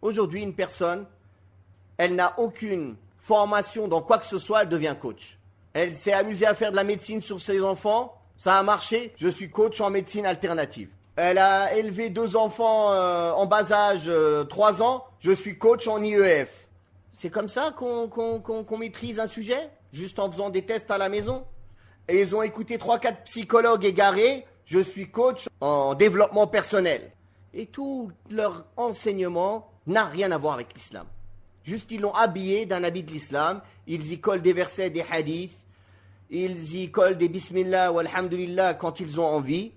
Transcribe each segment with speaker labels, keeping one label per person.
Speaker 1: Aujourd'hui, une personne, elle n'a aucune formation dans quoi que ce soit, elle devient coach. Elle s'est amusée à faire de la médecine sur ses enfants, ça a marché, je suis coach en médecine alternative. Elle a élevé 2 enfants en bas âge, 3 ans, je suis coach en IEF. C'est comme ça qu'on maîtrise un sujet, juste en faisant des tests à la maison. Et ils ont écouté 3-4 psychologues égarés, je suis coach en développement personnel. Et tout leur enseignement n'a rien à voir avec l'islam. Juste ils l'ont habillé d'un habit de l'islam, ils y collent des versets, des hadiths, ils y collent des bismillah ou alhamdulillah quand ils ont envie,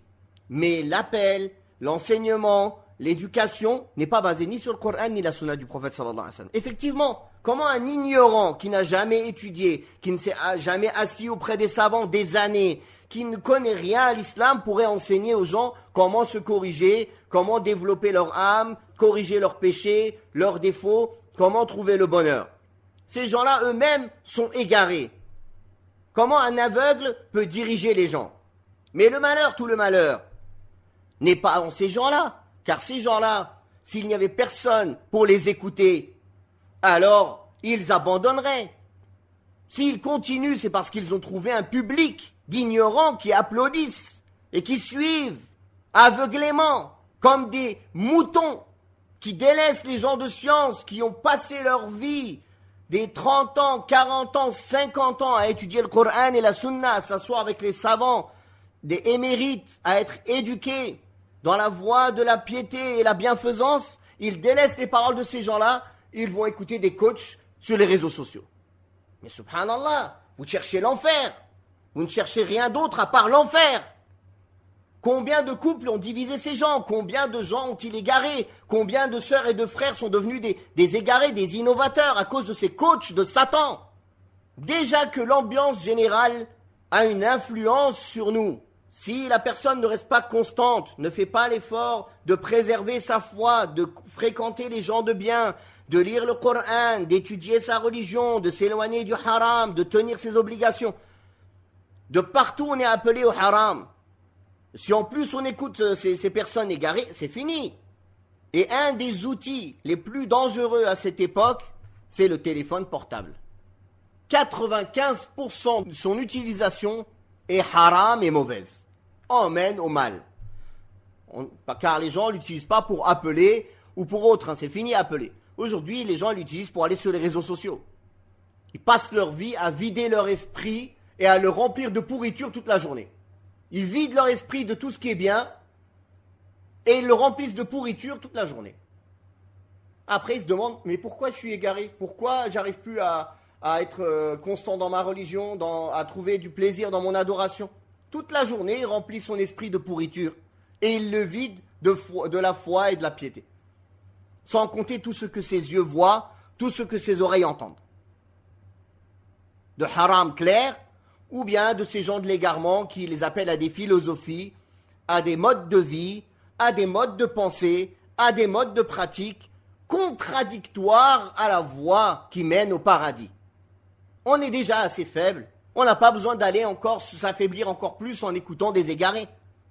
Speaker 1: mais l'appel, l'enseignement, l'éducation n'est pas basé ni sur le Coran ni la sunna du prophète sallallahu alayhi wa sallam. Effectivement, comment un ignorant qui n'a jamais étudié, qui ne s'est jamais assis auprès des savants des années, qui ne connaît rien à l'islam pourrait enseigner aux gens comment se corriger, comment développer leur âme, corriger leurs péchés, leurs défauts, comment trouver le bonheur. Ces gens-là eux-mêmes sont égarés. Comment un aveugle peut diriger les gens? Mais le malheur, tout le malheur, n'est pas en ces gens-là. Car ces gens-là, s'il n'y avait personne pour les écouter, alors ils abandonneraient. S'ils continuent, c'est parce qu'ils ont trouvé un public d'ignorants qui applaudissent et qui suivent aveuglément, comme des moutons qui délaissent les gens de science, qui ont passé leur vie des 30 ans, 40 ans, 50 ans à étudier le Coran et la Sunna, à s'asseoir avec les savants, des émérites, à être éduqués dans la voie de la piété et la bienfaisance. Ils délaissent les paroles de ces gens-là, ils vont écouter des coachs sur les réseaux sociaux. Mais subhanallah, vous cherchez l'enfer. Vous ne cherchez rien d'autre à part l'enfer. Combien de couples ont divisé ces gens? Combien de gens ont-ils égaré? Combien de sœurs et de frères sont devenus des égarés, des innovateurs à cause de ces coachs de Satan? Déjà que l'ambiance générale a une influence sur nous. Si la personne ne reste pas constante, ne fait pas l'effort de préserver sa foi, de fréquenter les gens de bien, de lire le Coran, d'étudier sa religion, de s'éloigner du haram, de tenir ses obligations, de partout on est appelé au haram. Si en plus on écoute ces personnes égarées, c'est fini. Et un des outils les plus dangereux à cette époque, c'est le téléphone portable. 95% de son utilisation est haram et mauvaise. Emmène au mal. Car les gens ne l'utilisent pas pour appeler ou pour autre, c'est fini appeler. Aujourd'hui, les gens l'utilisent pour aller sur les réseaux sociaux. Ils passent leur vie à vider leur esprit et à le remplir de pourriture toute la journée. Ils vident leur esprit de tout ce qui est bien et ils le remplissent de pourriture toute la journée. Après, ils se demandent, mais pourquoi je suis égaré? Pourquoi j'arrive plus à être constant dans ma religion, à trouver du plaisir dans mon adoration? Toute la journée, il remplit son esprit de pourriture et il le vide de la foi et de la piété. Sans compter tout ce que ses yeux voient, tout ce que ses oreilles entendent. De haram clair, ou bien de ces gens de l'égarement qui les appellent à des philosophies, à des modes de vie, à des modes de pensée, à des modes de pratique contradictoires à la voie qui mène au paradis. On est déjà assez faible, on n'a pas besoin d'aller encore s'affaiblir encore plus en écoutant des égarés.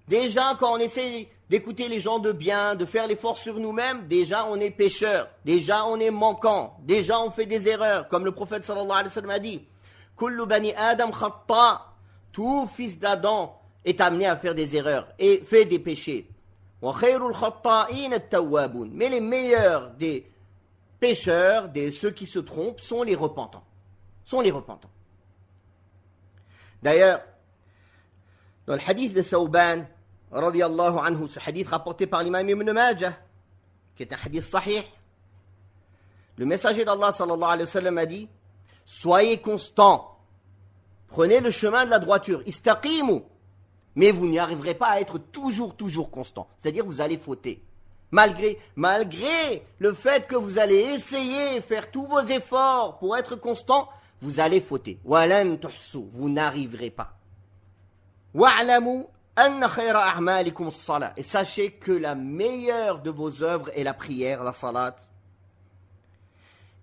Speaker 1: Déjà, quand on essaie d'écouter les gens de bien, de faire l'effort sur nous-mêmes, déjà on est pécheur, déjà on est manquant, déjà on fait des erreurs, comme le prophète sallallahu alayhi wa sallam a dit. Kullu bani Adam khatta, tout fils d'Adam est amené à faire des erreurs et fait des péchés. Wa khayrul khatta'in at-tawwabun, mais les meilleurs des pécheurs, ceux qui se trompent, sont les repentants. D'ailleurs, dans le hadith de Thawban, radiyallahu anhu, ce hadith rapporté par l'imam Ibn Majah, qui est un hadith sahih, le messager d'Allah sallallahu alayhi wa sallam a dit: soyez constants, prenez le chemin de la droiture, istaqimu, mais vous n'y arriverez pas à être toujours constant, c'est-à-dire vous allez fauter. Malgré le fait que vous allez essayer, faire tous vos efforts pour être constant, vous allez fauter. Walan tuhsu, vous n'arriverez pas. Wa'lamu anna khayra a'malikum as-salat, et sachez que la meilleure de vos œuvres est la prière, la salat.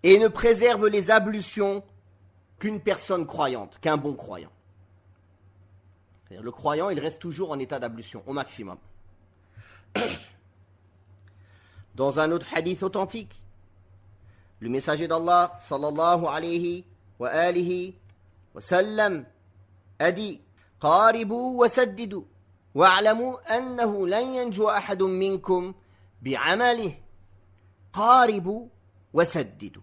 Speaker 1: Et ne préserve les ablutions qu'une personne croyante, qu'un bon croyant. C'est-à-dire, le croyant, il reste toujours en état d'ablution, au maximum. Dans un autre hadith authentique, Le messager d'Allah, sallallahu alayhi wa alihi wa sallam, a dit قاربوا وسددوا واعلموا أنه لن ينجو أحد منكم بعمله قاربوا وسددوا.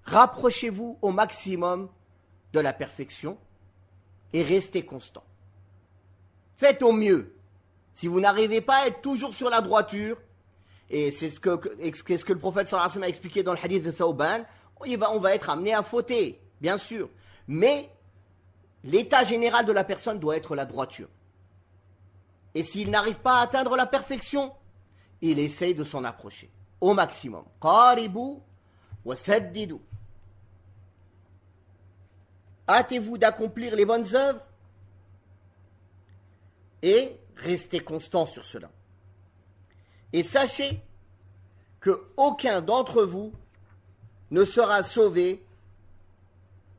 Speaker 1: Rapprochez-vous au maximum de la perfection et restez constant. Faites au mieux. Si vous n'arrivez pas à être toujours sur la droiture, et c'est ce que le prophète sallallahu alayhi wa sallam a expliqué dans le hadith de Thawban, on va être amené à fauter, bien sûr. Mais l'état général de la personne doit être la droiture. Et s'il n'arrive pas à atteindre la perfection, il essaye de s'en approcher au maximum. Qaribu wa saddidu. Hâtez-vous d'accomplir les bonnes œuvres et restez constant sur cela. Et sachez qu'aucun d'entre vous ne sera sauvé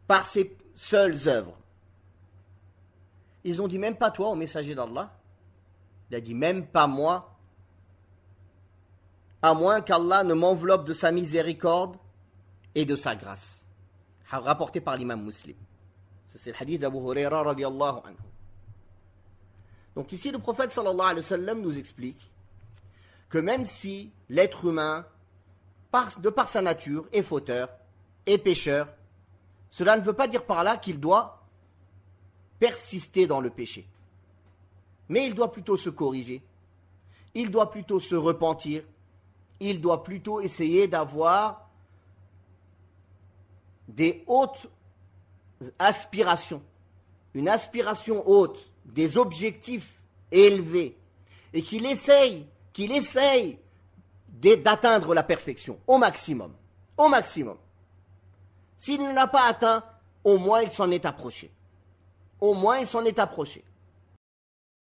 Speaker 1: par ses seules œuvres. Ils ont dit même pas toi, au messager d'Allah. Il a dit même pas moi, à moins qu'Allah ne m'enveloppe de sa miséricorde et de sa grâce. Rapporté par l'imam Muslim. C'est le hadith d'Abu Huraira radiallahu anhu. Donc ici le prophète sallallahu alayhi wa sallam nous explique que même si l'être humain, de par sa nature, est fauteur, est pécheur, cela ne veut pas dire par là qu'il doit persister dans le péché. Mais il doit plutôt se corriger, il doit plutôt se repentir, il doit plutôt essayer d'avoir des hautes aspirations, une aspiration haute, des objectifs élevés, et qu'il essaye d'atteindre la perfection au maximum. Au maximum. S'il ne l'a pas atteint, au moins il s'en est approché. Au moins il s'en est approché.